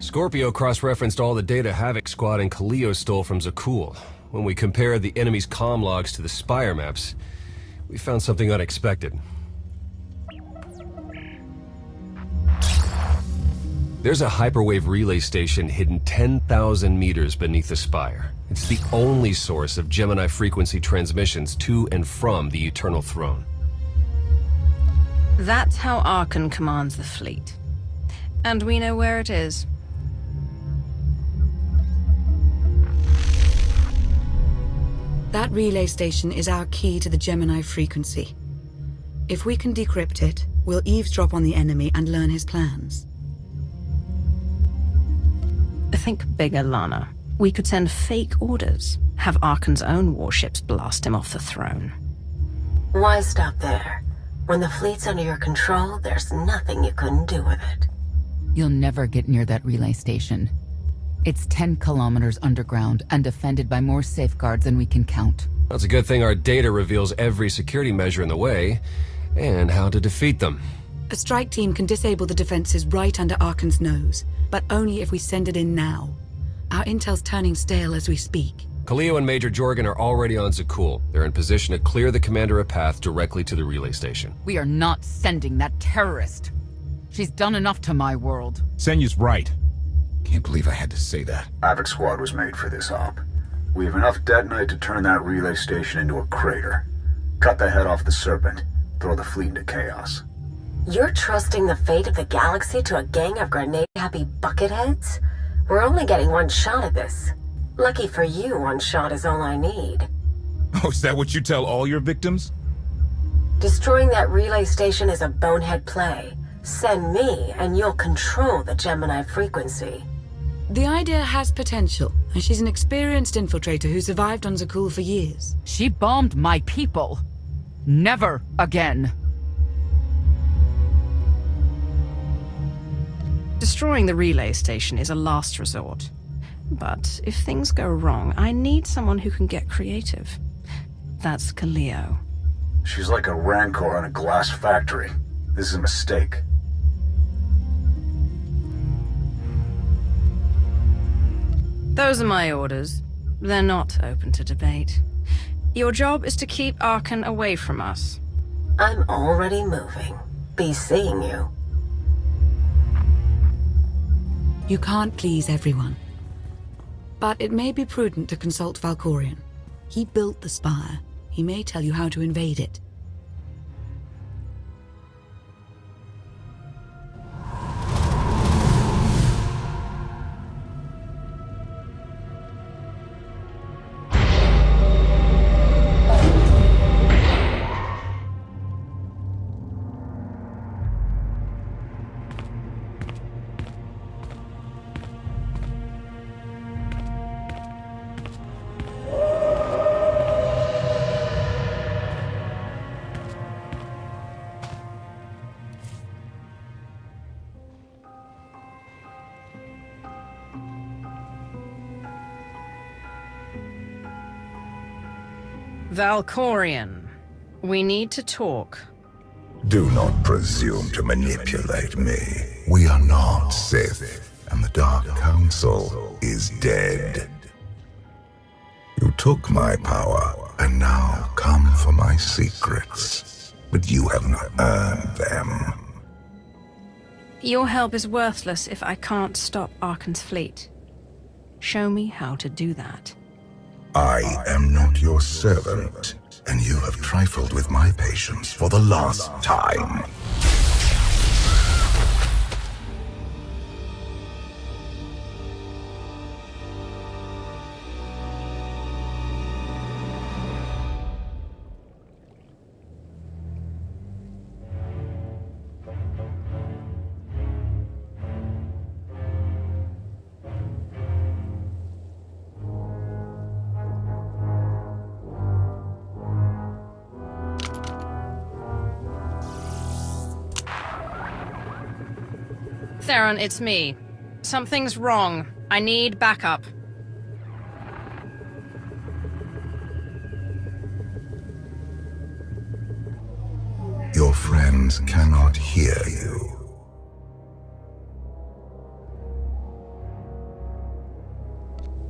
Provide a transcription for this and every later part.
Scorpio cross-referenced all the data Havoc Squad and Kaleo stole from Zakul. When we compared the enemy's comm logs to the Spire maps, we found something unexpected. There's a hyperwave relay station hidden 10,000 meters beneath the Spire. It's the only source of Gemini frequency transmissions to and from the Eternal Throne. That's how Arcann commands the fleet. And we know where it is. That relay station is our key to the Gemini frequency. If we can decrypt it, we'll eavesdrop on the enemy and learn his plans. Think bigger, Lana. We could send fake orders, have Arcann's own warships blast him off the throne. Why stop there? When the fleet's under your control, there's nothing you couldn't do with it. You'll never get near that relay station. It's 10 kilometers underground and defended by more safeguards than we can count. That's a good thing our data reveals every security measure in the way, and how to defeat them. A strike team can disable the defenses right under Arcann's nose, but only if we send it in now. Our intel's turning stale as we speak. Kaleo and Major Jorgen are already on Zakul. They're in position to clear the commander a path directly to the relay station. We are not sending that terrorist. She's done enough to my world. Senyu's right. Can't believe I had to say that. Havoc Squad was made for this op. We have enough detonite to turn that relay station into a crater. Cut the head off the Serpent. Throw the fleet into chaos. You're trusting the fate of the galaxy to a gang of grenade-happy bucketheads? We're only getting one shot at this. Lucky for you, one shot is all I need. Oh, is that what you tell all your victims? Destroying that relay station is a bonehead play. Send me, and you'll control the Gemini frequency. The idea has potential, and she's an experienced infiltrator who survived on Zakul for years. She bombed my people. Never again. Destroying the relay station is a last resort. But if things go wrong, I need someone who can get creative. That's Kaleo. She's like a rancor in a glass factory. This is a mistake. Those are my orders. They're not open to debate. Your job is to keep Arcann away from us. I'm already moving. Be seeing you. You can't please everyone. But it may be prudent to consult Valkorion. He built the Spire. He may tell you how to invade it. Valkorion, we need to talk. Do not presume to manipulate me. We are not Sith, and the Dark Council is dead. You took my power, and now come for my secrets. But you have not earned them. Your help is worthless if I can't stop Arcann's fleet. Show me how to do that. I am not your servant, and you have trifled with my patience for the last time. Theron, it's me. Something's wrong. I need backup. Your friends cannot hear you.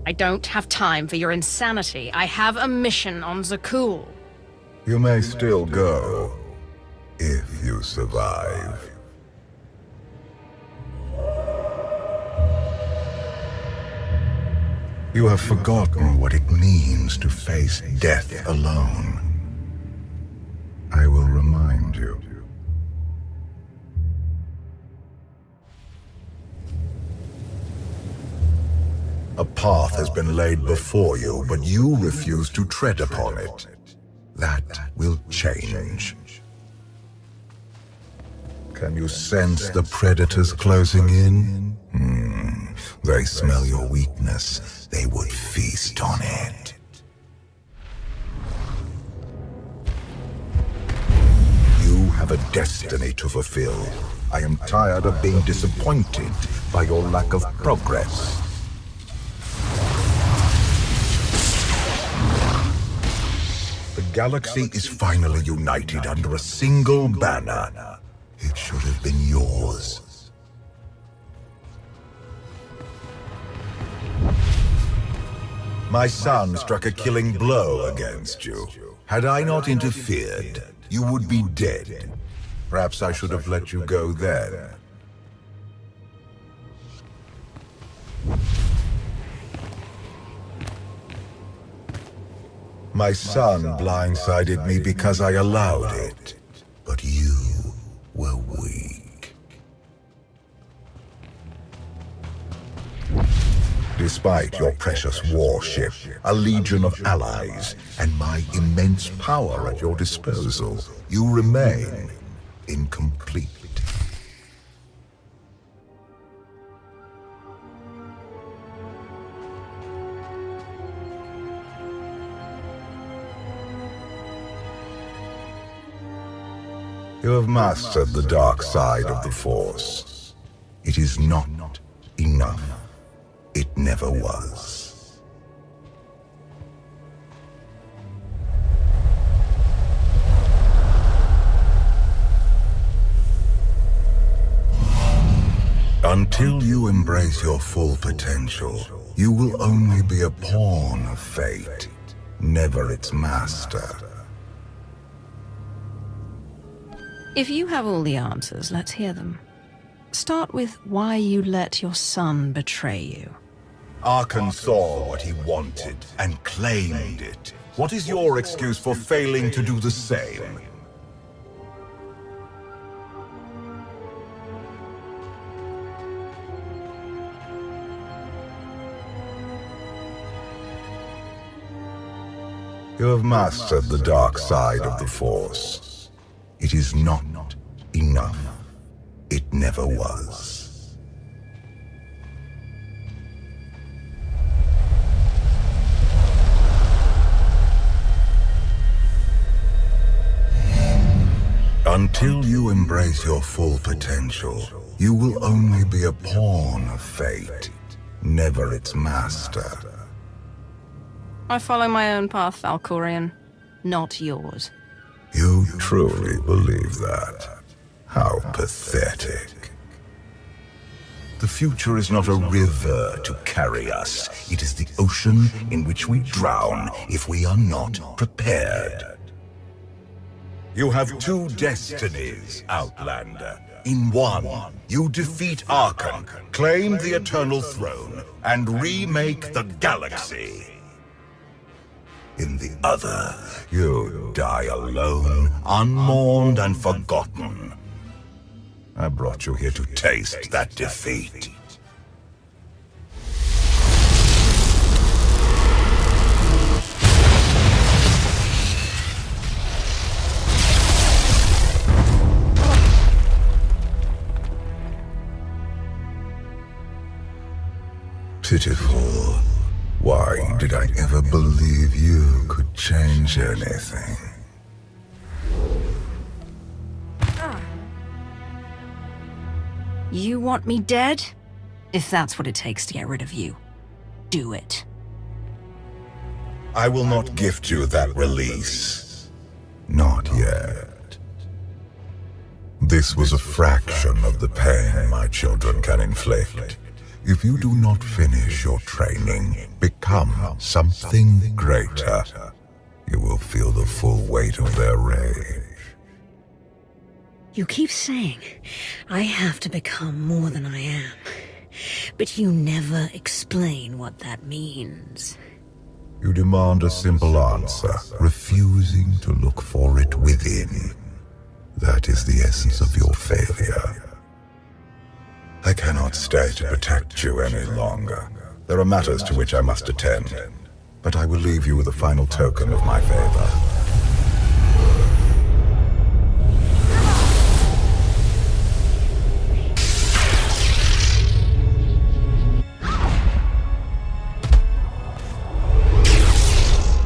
I don't have time for your insanity. I have a mission on Zakul. You may still go, if you survive. You have forgotten what it means to face death alone. I will remind you. A path has been laid before you, but you refuse to tread upon it. That will change. Can you sense the predators closing in? They smell your weakness. They would feast on it. You have a destiny to fulfill. I am tired of being disappointed by your lack of progress. The galaxy is finally united under a single banner. It should have been yours. My son struck a killing blow against you. Had I not interfered, you would be dead. Perhaps I should have let you go then. My son blindsided me because I allowed it, but you were weak. Despite your precious warship, a legion of allies, and my immense power at your disposal, you remain incomplete. You have mastered the dark side of the Force. It is not enough. It never was. Until you embrace your full potential, you will only be a pawn of fate, never its master. If you have all the answers, let's hear them. Start with why you let your son betray you. Arcann saw what he wanted and claimed it. What is your excuse for failing to do the same? You have mastered the dark side of the Force. It is not enough. It never was. Until you embrace your full potential, you will only be a pawn of fate, never its master. I follow my own path, Valkorian, not yours. You truly believe that? How pathetic. The future is not a river to carry us. It is the ocean in which we drown if we are not prepared. You have two destinies, Outlander. In one, you defeat Arcann, claim the Eternal Throne, and remake the galaxy. In the other, you die alone, unmourned and forgotten. I brought you here to taste that defeat. Pitiful. Why did I ever believe you could change anything? You want me dead? If that's what it takes to get rid of you, do it. I will not gift you that release. Not yet. This was a fraction of the pain my children can inflict. If you do not finish your training, become something greater, you will feel the full weight of their rage. You keep saying I have to become more than I am, but you never explain what that means. You demand a simple answer, refusing to look for it within. That is the essence of your failure. I cannot stay to protect you any longer. There are matters to which I must attend, but I will leave you with a final token of my favor.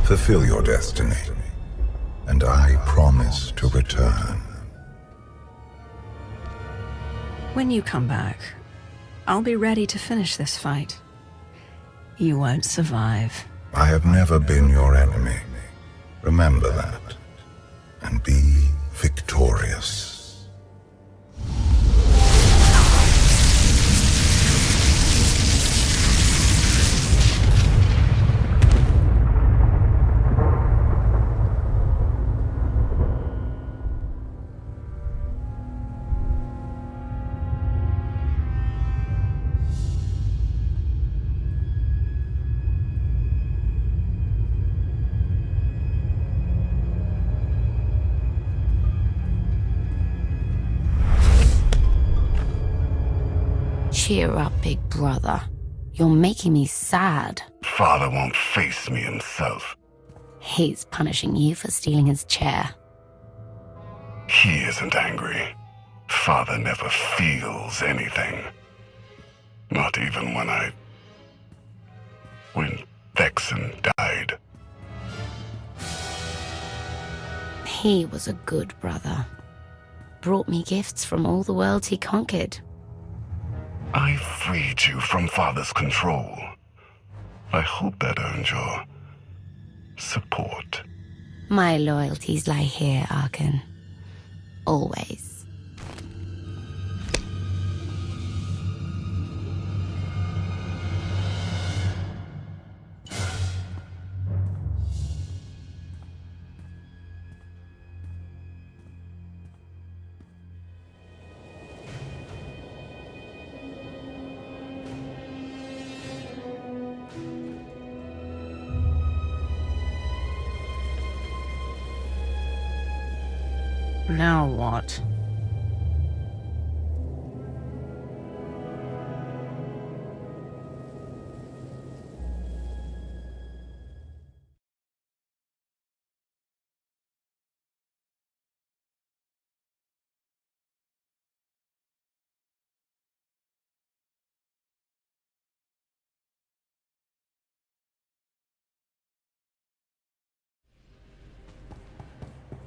Fulfill your destiny, and I promise to return. When you come back, I'll be ready to finish this fight. You won't survive. I have never been your enemy. Remember that, and be victorious. Cheer up, big brother. You're making me sad. Father won't face me himself. He's punishing you for stealing his chair. He isn't angry. Father never feels anything. Not even when Vexen died. He was a good brother. Brought me gifts from all the worlds he conquered. I freed you from Father's control. I hope that earned your support. My loyalties lie here, Arcann. Always. Now what?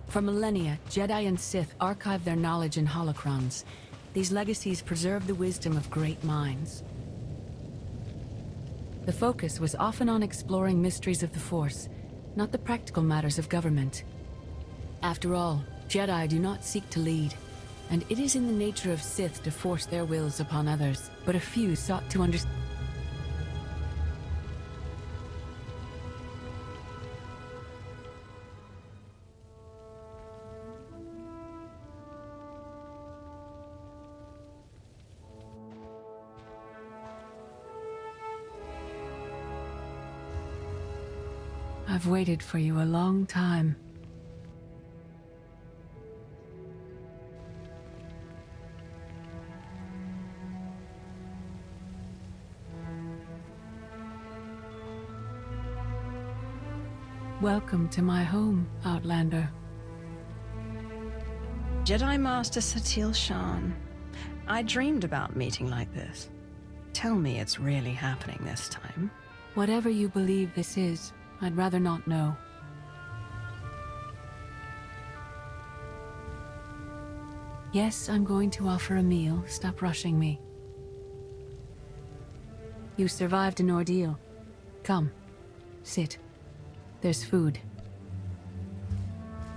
For millennia, Jedi and Sith archived their knowledge in holocrons. These legacies preserve the wisdom of great minds. The focus was often on exploring mysteries of the Force, not the practical matters of government. After all, Jedi do not seek to lead, and it is in the nature of Sith to force their wills upon others, but a few sought to understand. I've waited for you a long time. Welcome to my home, Outlander. Jedi Master Satil Shan. I dreamed about meeting like this. Tell me it's really happening this time. Whatever you believe this is, I'd rather not know. Yes, I'm going to offer a meal. Stop rushing me. You survived an ordeal. Come, sit. There's food.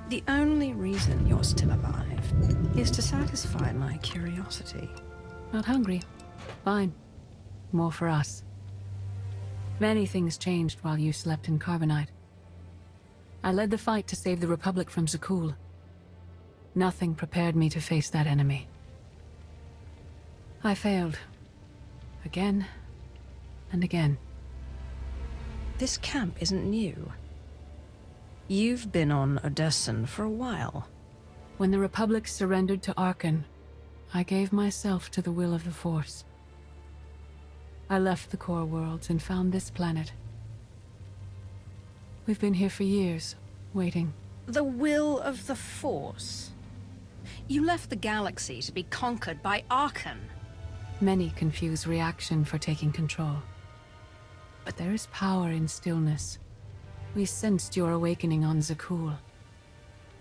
The only reason you're still alive is to satisfy my curiosity. Not hungry. Fine. more for us. Many things changed while you slept in Carbonite. I led the fight to save the Republic from Zakul. Nothing prepared me to face that enemy. I failed. Again and again. This camp isn't new. You've been on Odessen for a while. When the Republic surrendered to Arcann, I gave myself to the will of the Force. I left the core worlds and found this planet. We've been here for years, waiting. The will of the Force? You left the galaxy to be conquered by Arcann. Many confuse reaction for taking control. But there is power in stillness. We sensed your awakening on Zakul.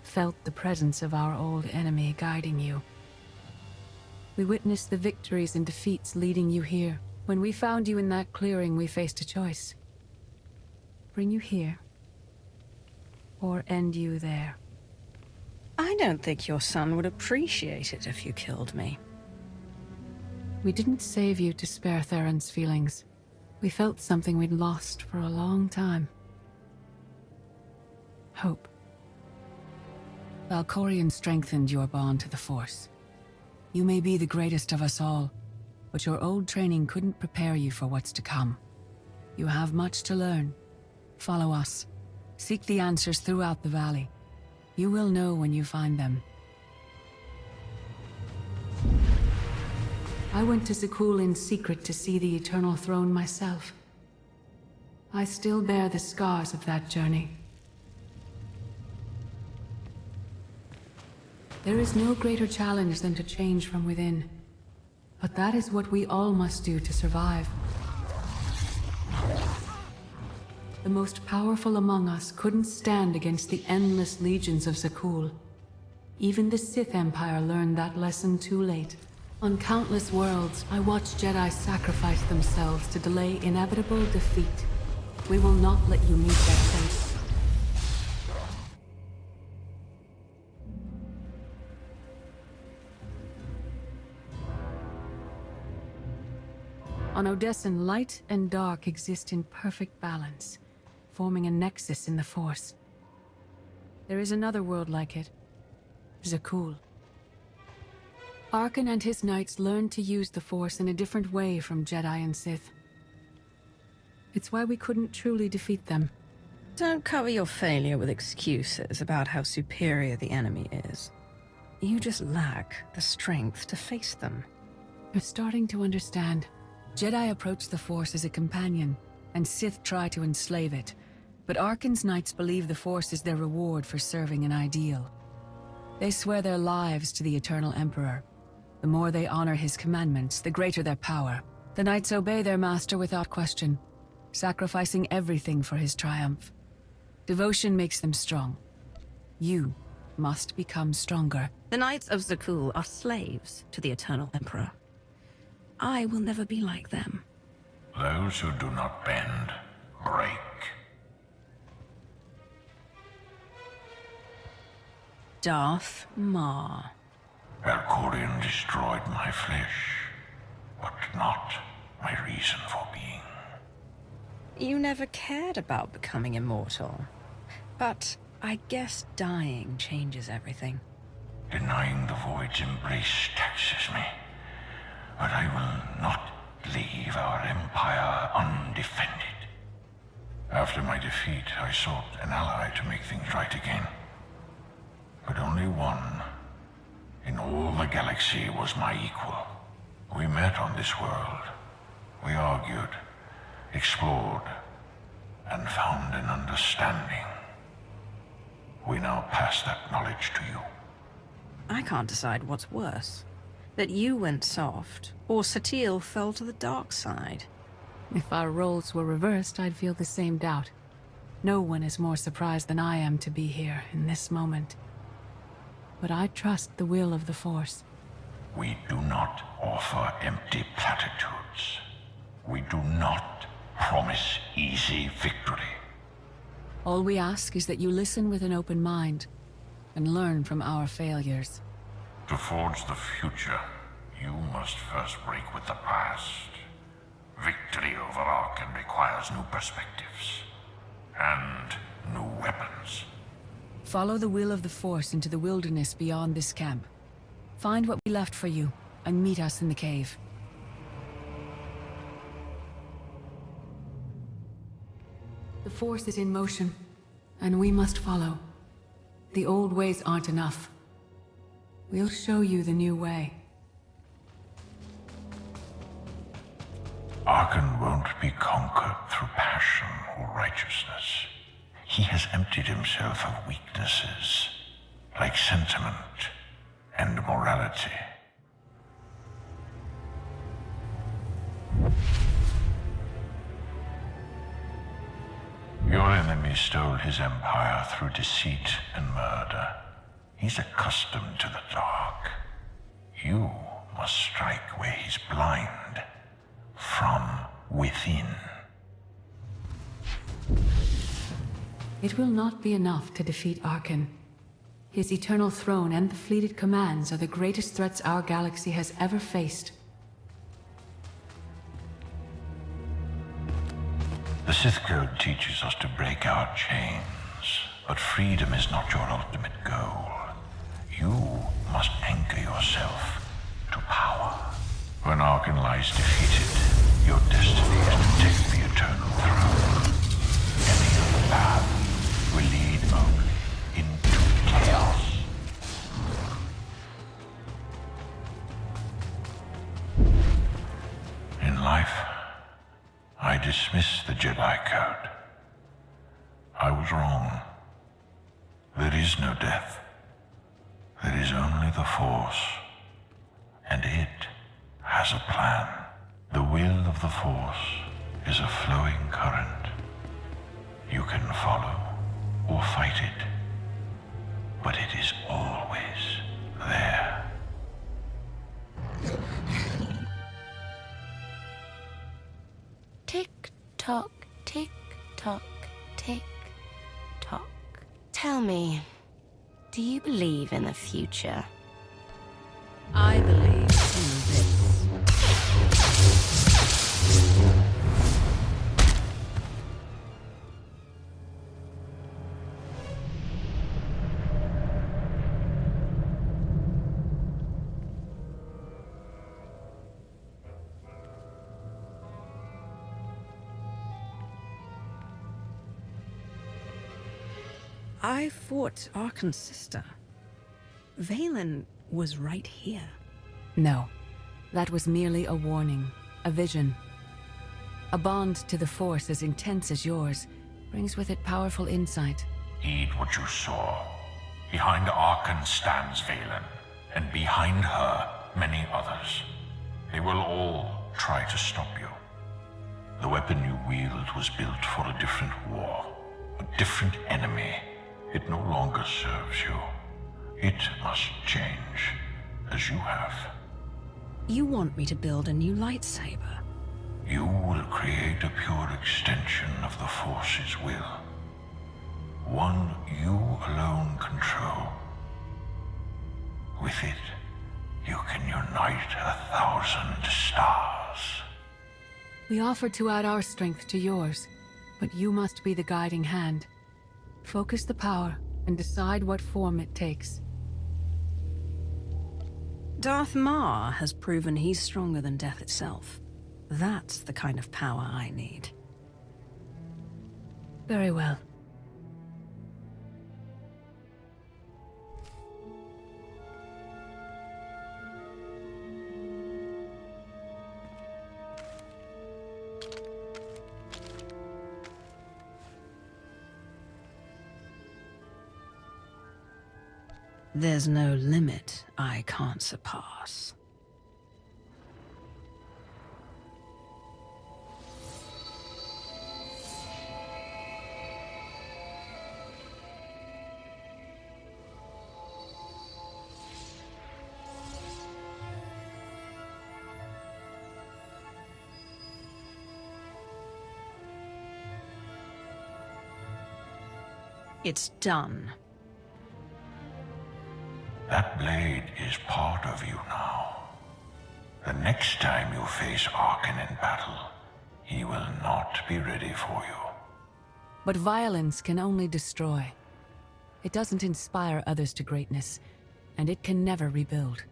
Felt the presence of our old enemy guiding you. We witnessed the victories and defeats leading you here. When we found you in that clearing, we faced a choice. Bring you here, or end you there. I don't think your son would appreciate it if you killed me. We didn't save you to spare Theron's feelings. We felt something we'd lost for a long time. Hope. Valkorion strengthened your bond to the Force. You may be the greatest of us all, but your old training couldn't prepare you for what's to come. You have much to learn. Follow us. Seek the answers throughout the valley. You will know when you find them. I went to Zakul in secret to see the Eternal Throne myself. I still bear the scars of that journey. There is no greater challenge than to change from within. But that is what we all must do to survive. The most powerful among us couldn't stand against the endless legions of Zakul. Even the Sith Empire learned that lesson too late. On countless worlds, I watched Jedi sacrifice themselves to delay inevitable defeat. We will not let you meet that fate. On Odessen, light and dark exist in perfect balance, forming a nexus in the Force. There is another world like it, Zakul. Arcann and his knights learned to use the Force in a different way from Jedi and Sith. It's why we couldn't truly defeat them. Don't cover your failure with excuses about how superior the enemy is. You just lack the strength to face them. You're starting to understand. Jedi approach the Force as a companion, and Sith try to enslave it. But Arcann's knights believe the Force is their reward for serving an ideal. They swear their lives to the Eternal Emperor. The more they honor his commandments, the greater their power. The knights obey their master without question, sacrificing everything for his triumph. Devotion makes them strong. You must become stronger. The Knights of Zakul are slaves to the Eternal Emperor. I will never be like them. Those who do not bend, break. Darth Maul. Valkorion destroyed my flesh, but not my reason for being. You never cared about becoming immortal. But I guess dying changes everything. Denying the void's embrace taxes me, but I will not leave our empire undefended. After my defeat, I sought an ally to make things right again. But only one in all the galaxy was my equal. We met on this world. We argued, explored, and found an understanding. We now pass that knowledge to you. I can't decide what's worse. That you went soft, or Satele fell to the dark side. If our roles were reversed, I'd feel the same doubt. No one is more surprised than I am to be here in this moment. But I trust the will of the Force. We do not offer empty platitudes. We do not promise easy victory. All we ask is that you listen with an open mind and learn from our failures. To forge the future, you must first break with the past. Victory over Arcann requires new perspectives. And new weapons. Follow the will of the Force into the wilderness beyond this camp. Find what we left for you, and meet us in the cave. The Force is in motion, and we must follow. The old ways aren't enough. We'll show you the new way. Arcann won't be conquered through passion or righteousness. He has emptied himself of weaknesses, like sentiment and morality. Your enemy stole his empire through deceit and murder. He's accustomed to the dark. You must strike where he's blind. From within. It will not be enough to defeat Arcann. His eternal throne and the fleeted commands are the greatest threats our galaxy has ever faced. The Sith Code teaches us to break our chains, but freedom is not your ultimate goal. You must anchor yourself to power. When Arcann lies defeated, your destiny is to take the eternal throne. Any other path will lead only into chaos. In life, I dismiss the Jedi Code. I was wrong. There is no death. There is only the Force. And it has a plan. The will of the Force is a flowing current. You can follow or fight it, but it is always there. Tick tock, tick tock, tick tock. Tell me, do you believe in the future? I believe in this. I fought Arcann's sister. Vaylin was right here. No, that was merely a warning, a vision. A bond to the Force as intense as yours brings with it powerful insight. Heed what you saw. Behind Arcann stands Vaylin, and behind her, many others. They will all try to stop you. The weapon you wield was built for a different war, a different enemy. It no longer serves you. It must change, as you have. You want me to build a new lightsaber? You will create a pure extension of the Force's will. One you alone control. With it, you can unite 1,000 stars. We offer to add our strength to yours, but you must be the guiding hand. Focus the power and decide what form it takes. Darth Maul has proven he's stronger than death itself. That's the kind of power I need. Very well. There's no limit I can't surpass. It's done. That blade is part of you now. The next time you face Arcann in battle, he will not be ready for you. But violence can only destroy. It doesn't inspire others to greatness, and it can never rebuild.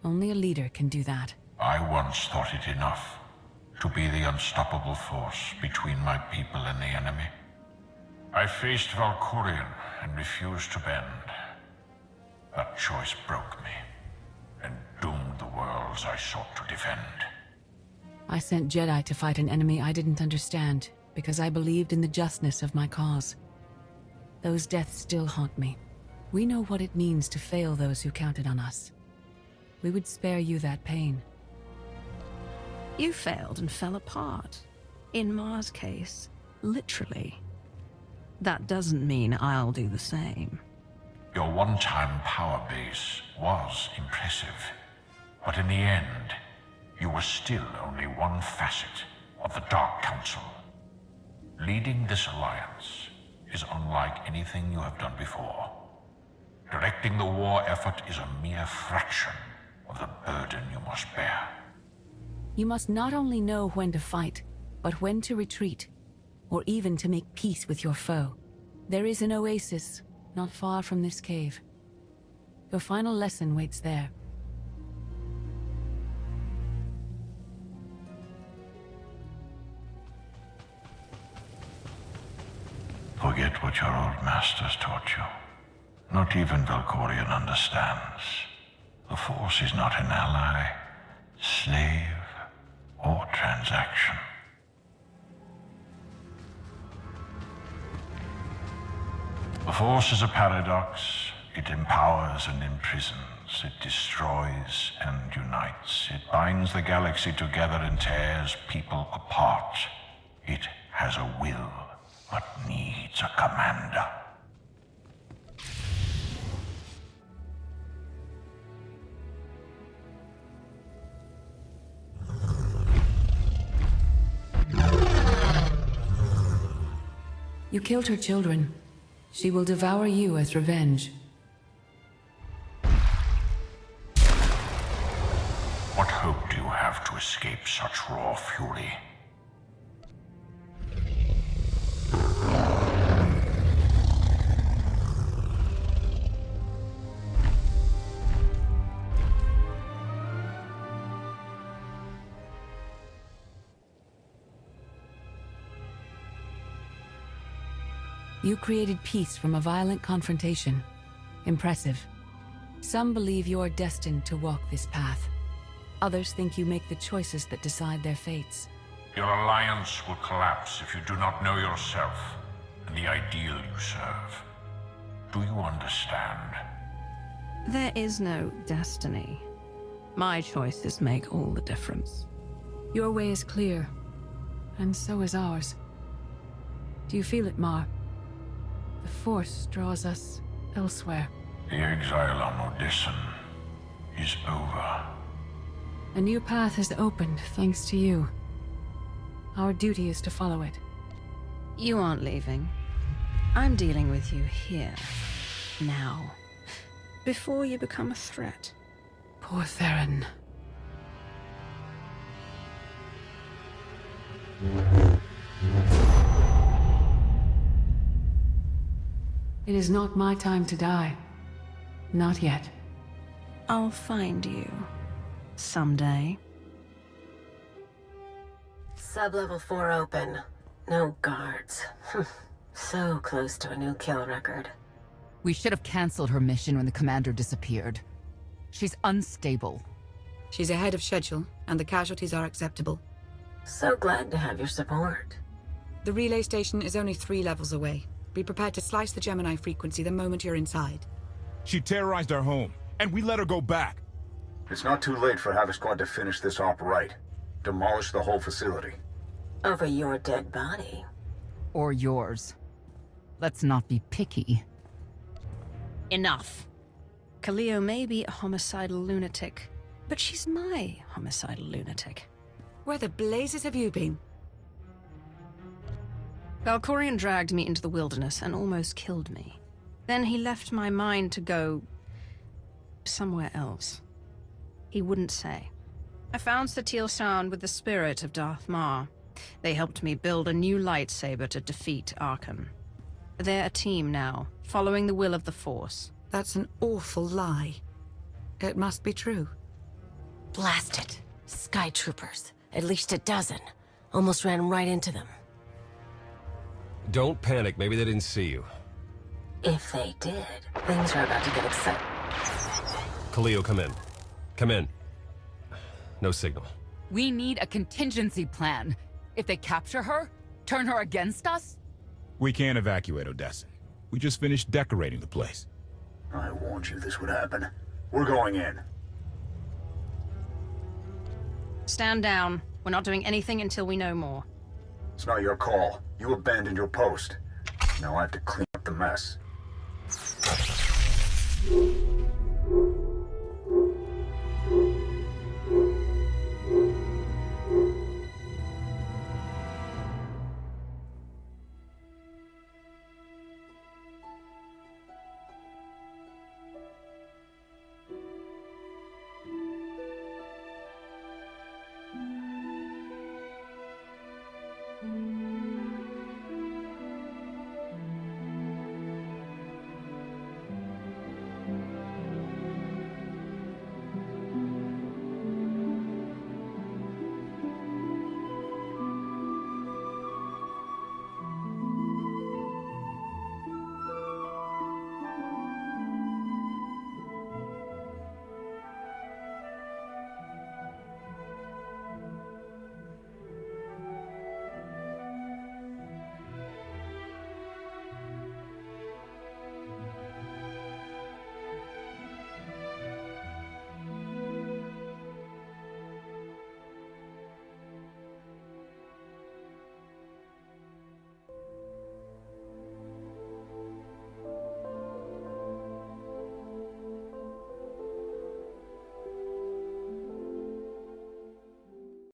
Only a leader can do that. I once thought it enough to be the unstoppable force between my people and the enemy. I faced Valkyrian and refused to bend. That choice broke me and doomed the worlds I sought to defend. I sent Jedi to fight an enemy I didn't understand because I believed in the justness of my cause. Those deaths still haunt me. We know what it means to fail those who counted on us. We would spare you that pain. You failed and fell apart. In Mar's case, literally. That doesn't mean I'll do the same. Your one-time power base was impressive, but in the end, you were still only one facet of the Dark Council. Leading this alliance is unlike anything you have done before. Directing the war effort is a mere fraction of the burden you must bear. You must not only know when to fight, but when to retreat, or even to make peace with your foe. There is an oasis not far from this cave. Your final lesson waits there. Forget what your old masters taught you. Not even Valkyrian understands. The Force is not an ally, slave, or transaction. The Force is a paradox. It empowers and imprisons. It destroys and unites. It binds the galaxy together and tears people apart. It has a will, but needs a commander. You killed her children. She will devour you as revenge. What hope do you have to escape such raw fury? You created peace from a violent confrontation. Impressive. Some believe you're destined to walk this path. Others think you make the choices that decide their fates. Your alliance will collapse if you do not know yourself and the ideal you serve. Do you understand? There is no destiny. My choices make all the difference. Your way is clear, and so is ours. Do you feel it, Mar? The Force draws us elsewhere. The exile on Odessen is over. A new path has opened thanks to you. Our duty is to follow it. You aren't leaving. I'm dealing with you here. Now. Before you become a threat. Poor Theron. It is not my time to die. Not yet. I'll find you. Someday. Sub-level 4 open. No guards. So close to a new kill record. We should have canceled her mission when the commander disappeared. She's unstable. She's ahead of schedule, and the casualties are acceptable. So glad to have your support. The relay station is only 3 levels away. Be prepared to slice the Gemini frequency the moment you're inside. She terrorized our home, and we let her go back. It's not too late for Havoc Squad to finish this op right. Demolish the whole facility. Over your dead body. Or yours. Let's not be picky. Enough. Kaleo may be a homicidal lunatic, but she's my homicidal lunatic. Where the blazes have you been? Valkyrian dragged me into the wilderness and almost killed me. Then he left my mind to go somewhere else. He wouldn't say. I found Satil Sound with the spirit of Darth Mar. They helped me build a new lightsaber to defeat Arcann. They're a team now, following the will of the Force. That's an awful lie. It must be true. Blast it. Sky troopers. At least a dozen. Almost ran right into them. Don't panic, maybe they didn't see you. If they did, things are about to get exciting. Khalil, come in. Come in. No signal. We need a contingency plan. If they capture her, turn her against us? We can't evacuate Odessen. We just finished decorating the place. I warned you this would happen. We're going in. Stand down. We're not doing anything until we know more. It's not your call. You abandoned your post. Now I have to clean up the mess.